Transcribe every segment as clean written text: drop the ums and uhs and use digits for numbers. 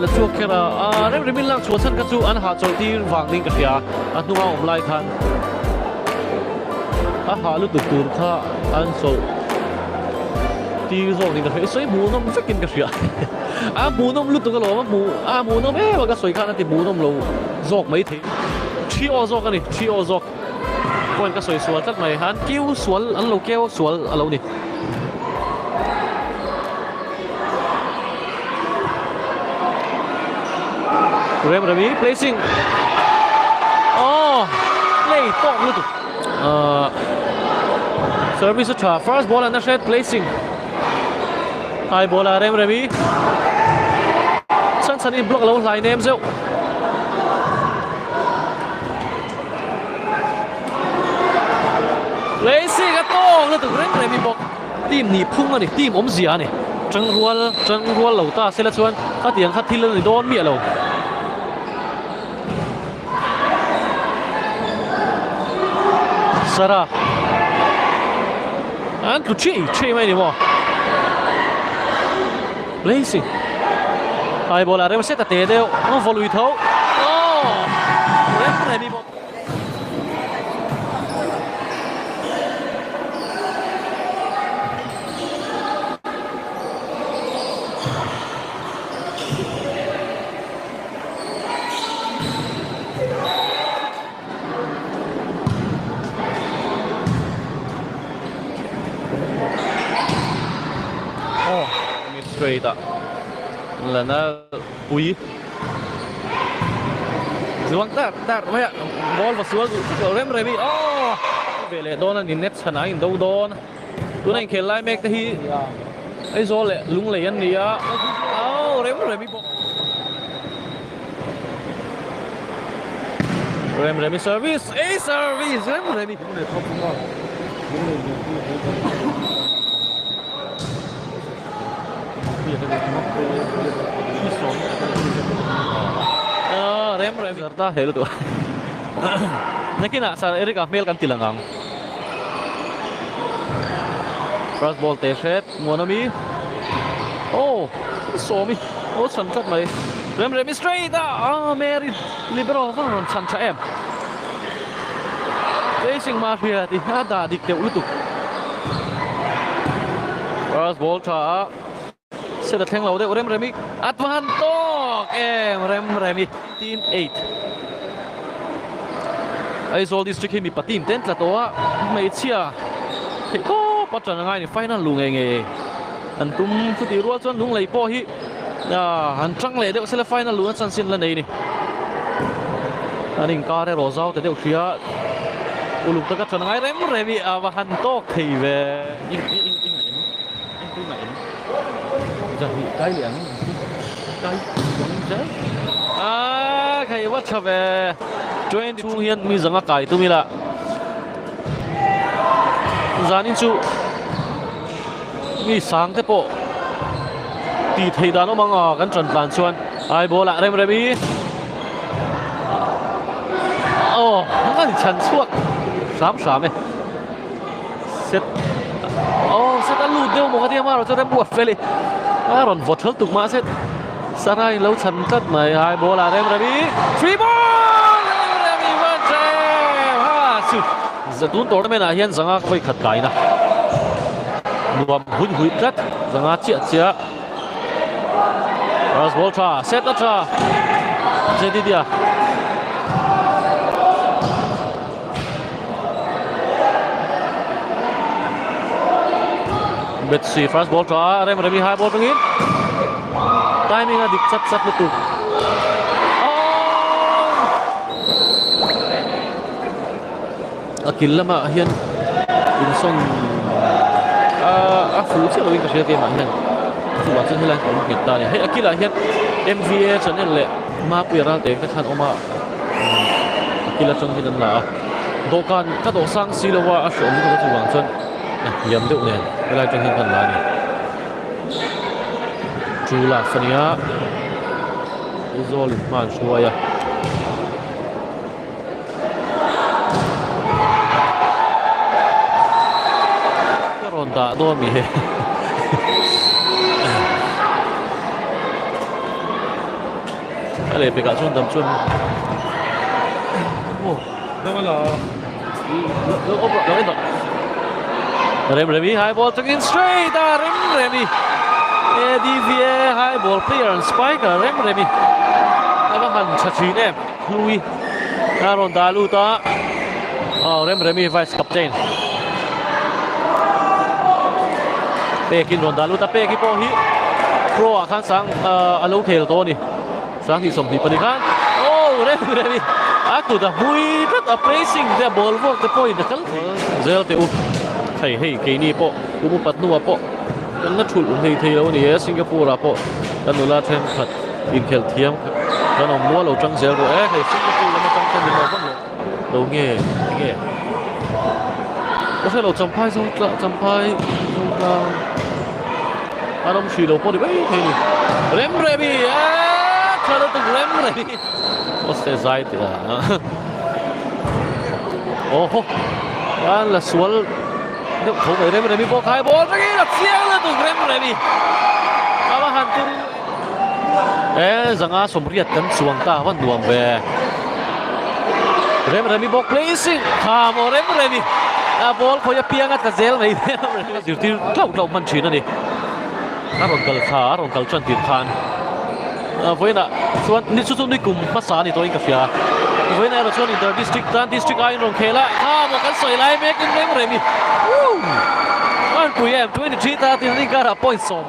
là chuộc kia là rem rem lang chuột sân cái chu anh hạ châu ti vàng đinh cái gì anh nuông ông lại khan hạ lúc tụt tụt kha anh số ti rồi đinh cái sấy mù nó phát kinh cái gì mù nó lúc tụt cái lỗ mù nó bé và cái sấy khan thì mù nó lâu giọt mấy thế chi ô giọt cái này chi ô giọt quan cái sấy sual chắc mày hắn kêu sual anh lâu kêu sual anh lâu đi Rem Remy placing. Oh, play top lu tu. Service cha first ball under set placing. High ball Rem Remy. San in block low line name zeu. Placing cái to lu tu Rem Remy bok. Team ni phung ani team om zia ni. Trăng rual lâu ta sẽ là chuan. Khát tiếng khát thiên lên thì đón mía lâu. Sara anh cứ chơi mày đi mò Lacy hai bola Rem sẽ tạt đều nó vào lùi thấu Rem này đi mò straight là nó quý zuang tar maya ball vào xuống Rem Remy về lại đó là nhìn net sân anh đâu đó tuần anh खेल lại make thì ấy rồi lại lung lay anh đi Rem Remy Rem Remy service Rem Remy Rem serta helu tu. Nakin nak sa Eric Amel kan tilangang. First ball set Monami. Somi. Chan chat mai. Rem Remy straight Mary libero kan chan cha em. Racing Mafia ti ada dik teu lutu. First ball cha sẽ được thắng lâu đấy Rem Remy advantage Rem Remy team 8 ai rồi district hi mi patin ten là to mấy chia thì có bắt trận ngay này final luôn nghe anh tum cứ đi ruột chân luôn lấy po hi anh trăng lệ đều sẽ là final luôn chân xin lần này nè anh in car rồi sao thì đều chia ulu tất cả trận ngay Rem Remy advantage thì về giờ cái liền cái what cho về 22 hiện mi rằng cái tu mi là zanin chu mi sang thế bộ thì thầy đã nó mang cái trận bàn xuân ai bố lại Rem Remy nó cái chân suốt sám này set set ăn lụt đâu một cái mà rồi cho Rem buộc về đi Aaron vọt hất tục mã set Sarai lâu chân cất này hai bố là Rem Remy free ball Rem Remy vẫn chơi giờ tuấn tổ đó là hiện rằng quay khật cái nè nuông hụi cất rằng chia Ross Volta set up cha jadi dia Betsy first ball cho Rem Remy high ball pengin timing adik sat betul akil lama hian Inson full chiếc lowing cái game hian tu wa chen hilan ko hit ta ni he akila hian MVA channel le ma pira te ka khan oma akila chong hian la dokan ka do sang silawa a shom ko chu wang chon yam deuh nen velai chong hian kan la ni chula fania izol man shuaya karonda do mi he เลยไปกับชนดำชนโอ้ ได้มาเหรอ แล้วโอ้เราไม่ต่อRemy high ball took in straight Remy DVA high ball player and spiker Remy apa han chachi ne Louis Aaron Daluta Remy vice captain Pekin Ron Daluta Peki po hi pro akan sang alo khel to ni sang thi som thi panikan Remy aku dah hui tat pressing the ball work the point the kal zel te u thầy hey cái này po cũng một bát nua po cái nó chụp thầy thầy lâu này Singapore là po cái nó là thêm thật in khel thiam cái nó mua lẩu trắng dẻo của thầy Singapore là nó trắng thêm một phần lẩu nghe có thể lẩu chấm phai xong là anh ông suy lẩu po đi vậy thầy Remy chơi được Remy có sẽ dài thì là anh là xuống Nếu không phải Remy ball high ball lagi là siang lah tu Remy. Apa hantu? Jangan somriat kan suang tahan duam be. Remy ball placing. Kamu Remy. Ball kau ya piangat kazel ni. Dirti kau mancin ni. Arong kal cantik kan. Voi nak suan ni susun ni kum masa ni toin kafia. Voi nak suan inter district ain rong khela. Kamu kan soi lai making Remy. One PM 23-30 ni got a point song.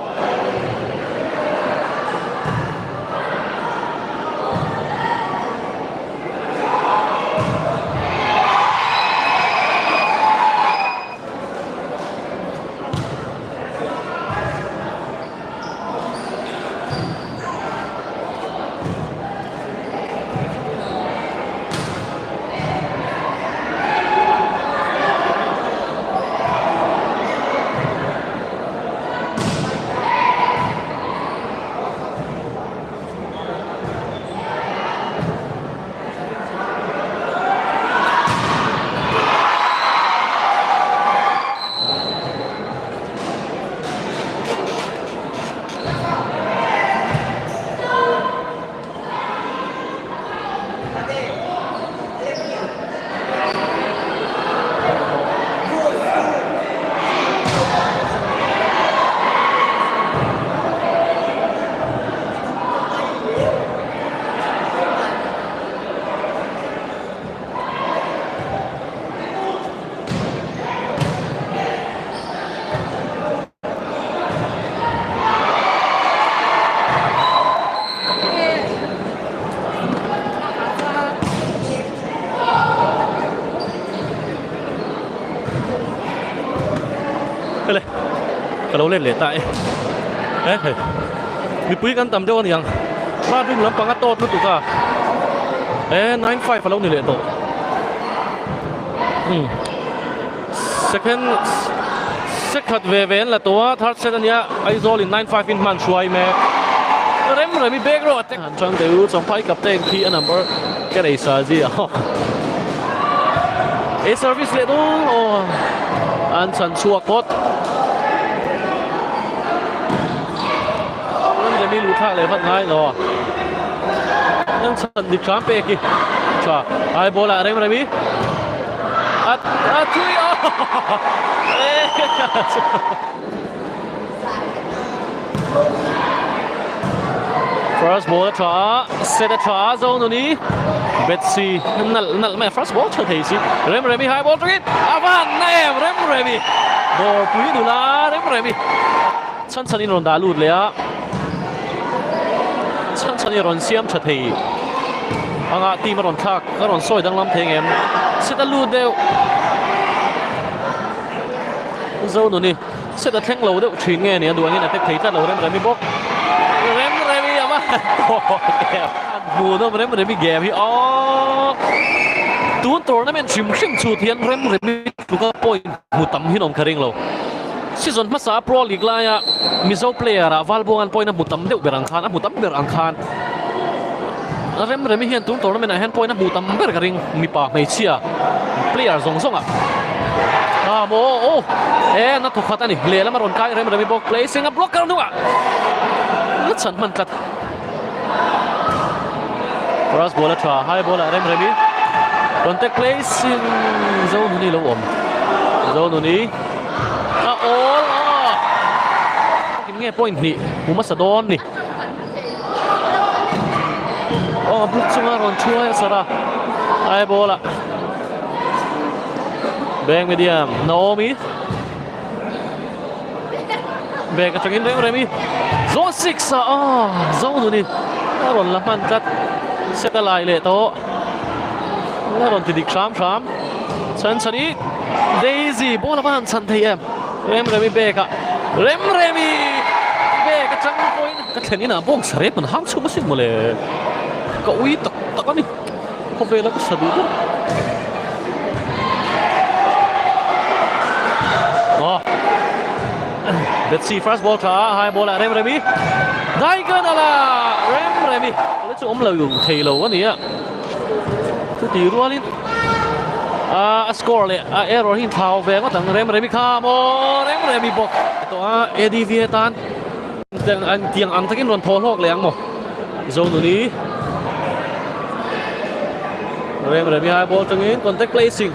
Kalau lên tại thầy đi quý căn tầm đâu nhỉ ba đinh lắm bằng to thôi tụi ta 9-5 phải lâu này lệ tổ second về là tổ third set nia ai rồi 9-5 in man xuôi mẹ rồi mi back rồi hẳn trang đều trong phải cặp tên khi number cái này sao gì à service lệ tổ anh sản xuất tốtไม่รู้ท่าเลยพัดท้ายหรอยังสั่นดิบช้ำเปกี้ช่าไอ้บอลอะไรมาเลยพี่ช่วยfirst ball ช่าเซตช่าโซนนี้เบตซี่นั่นไม่ first ball เฉยๆสิเรมมี่ไฮบอลตรงนี้อาวันแน่เรมี่บอลปุ้ยดูละเรมี่ฉันสันนิษฐานดาลูดเลยอะ천천히 런 시험 차태이 앙아 띠마 런 탁 런 소이 당람 탱엠 세다 루데 zonu니 세다 탱로 데 칭에 네 두앙이 나택 테이타 로 레미 복 레미 아마 무노 레미 게미 tuôn tổ nó men chìm chủ thiên Remy juga point mutam hinom kering lo season masa pro league la ya mizo player valbongan point na mutam deu berangkhan mutam berangkhan Remy hian tuôn tổ nó men hand point na mutam ber kering mi pa mai chia player zong zong mo na thu khat ani le la maron kai Remy bok placing a blocker nuwa lat san man tat Cross ball tra high ball rem remi contact place in zone ni lo om zone ni all kim nge point ni Mumassadon ni blok sunga ron chua sara high ball bang medium Naomi bang atangin rem remi zone 6 zone ni ron laman kat settle le toแล้วโดนติดช้ำฉันชนีเดซี่บอลบ้านฉันเทียมเรมเบกะเรมเบกะจังปอยก็เท่านี้นะบ้องสเรปมันห้ามชุบสิ่งมาเลยก็อุ้ยตะกันนี่เขาเวลาก็สะดุดเดซี่ฟรัสบอลช้าไฮบอลเรมได้กันอะไรเรมแล้วจะอมเราอยู่เทโลวันนี้ทุกทีรัวลินสกอร์เลยเอรอร์หินเท้าแวงก็ตั้งเรมข้ามเรมบอกตัวเอดีเวียตันเตียงอังตะกินรอนทอลอกเลยอังหมดโซนนี้เรมไฮบอลตรงนี้คอนแทคเพลซิ่ง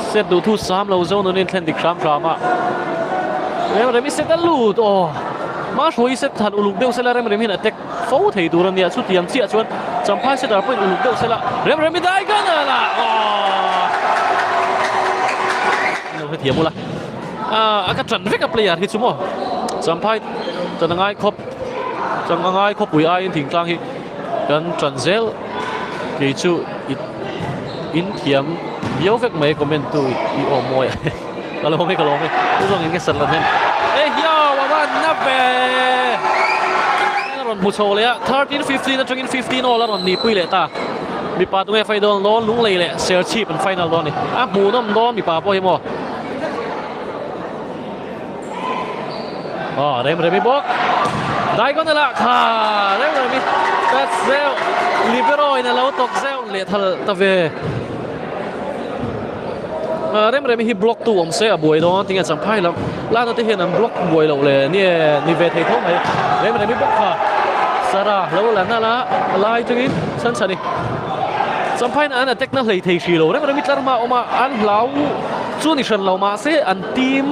เซตดูทุก3เราโซนนี้เทนดิก3อ่ะเรมเซตกันลูดมาช่วยเซตทันอุลุกเดียวเซลเรมหินอัตเทคโฟเทดูรันเนี่ยสุดยังเสียชวนจำพายเซตอาร์เป็นอุลุกเดียวเซลเรมได้กันละเราไปเทียมมูละอากาศจันทร์เวกับเปลี่ยนที่ชั่วโมงจำพายจะง่ายครบปุ๋ยไอ้ทิ้งกลางที่กันจันเซลกี่ชูอินเทียมเยอะเวกไม่คอมเมนต์ตัวอีโอมวยก็เลยไม่รู้สึกยังไงสัตว์ละเนี่ยว่านับเบรอนผู้โชว์เลยอะ13-15นะจงกิน15นอแล้วรอนนี่ปุ้ยเลยตามีปาตัวไฟโดนล้นลุงเลยแหละเซลชีเป็นไฟนอลโดนนี่บูน้ำโดนมีปาพ่อเฮมเรมบอกได้ก็นั่นแหละค่ะเรมแต่เซลลิเบโรยนะแล้วตกเซลเลยทัลตะเวเรมฮิบล็อกตัวผมเสียบวยโดนทิ้งสัมภาระแล้วล่าตัวที่เห็นนั้นบล็อกบวยเราเลยเนี่ยนิเวศให้ท้องไหมเรมบล็อกค่ะสาระแล้วแล้วนั่นละลายตรงนี้ฉันชนี่สัมภาระนั้นเทคนิคเลยที่ชิโร่เรมตามมาออกมาอันเราส่วนนี้ฉันเรามาเสียอันทีม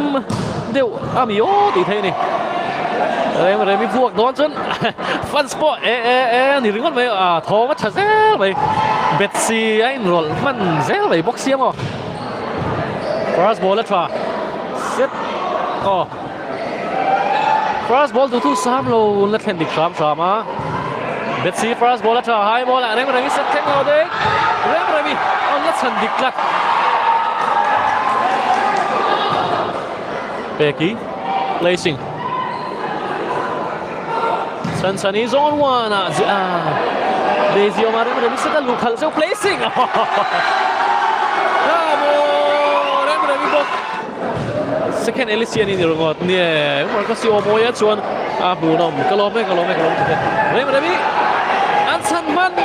เดี๋ยวมีโอ้ตีเทนี่เรมพวกโดนจนฟันสปอร์นี่ถึงกันไหมท้องมันชัดเซลไปเบ็ดซีไอ้หนวดมันเซลไปบ็อกเซียมั้งCross ball แล้วทว่าเซตCross ball ทุก3เราเล่นเทนดิก3มาเบสซี่ Cross ball แล้วทว่าไฮบอลเรมเซตเทนเอาเด็กเรมเอาเล่นเทนดิกลักเบกกี้ placing สันนี่ zone 1เดซิโอมาเรมเซตลูกขัลเซล placing second Elysian ini rongot ni mereka si Omoya cuan bunom kalau me Remi Ansanman 2016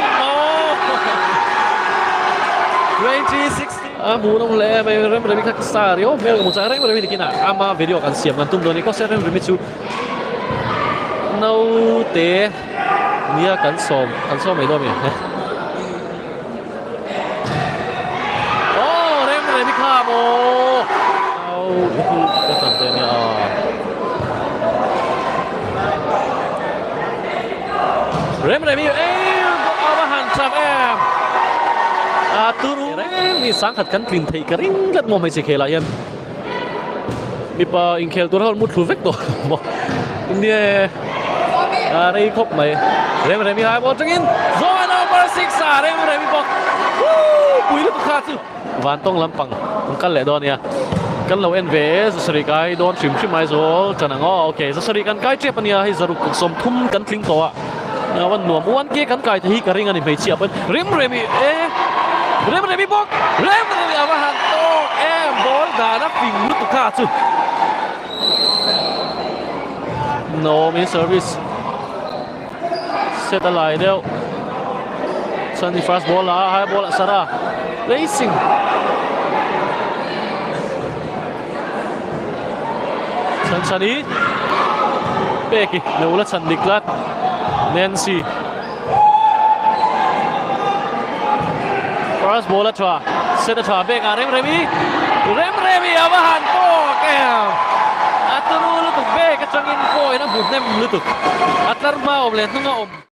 bunom le Remi Kaksario mel muncul Remi dikina ama video kan siap ngantum doni kau sering Remi cu nau te dia kan som mai dom ya Remi kamo itu contohnya Remi abahan cap turun Remi sangat kan kering thei kering lat mo mai sekela yan mi pa inkel tur hal mut vek to mo ini ari khop mai Remi hai ball tengin zone number 6 Remi bok pui lu kha chu van tong lampang kan le don ya kan lo NVS สริกายโดนชิมชิมไม้โซจันงอโอเคสริกันไกเจ็บปัญญาให้สรุปสมทุ่มกันทิ้งตัววันหนุ่มวันเกี่ยกันไกที่กระริ่งอันนี้ไม่เฉียบเป็นเรมบอกเรมอาหันโตบอลด่านักวิ่งลุกขาดสุด no miss service เซตอะไรเดียวซันนี่ fast ball ละไฮบอลละซาร่า racing 천천히 빼기 네 올라찬 닉랏 낸시 Torres bola chua set chua bek rem remi abahan po kem atunu lutuk bek kacangin po ina budnem lutuk atlar mau blet nunga om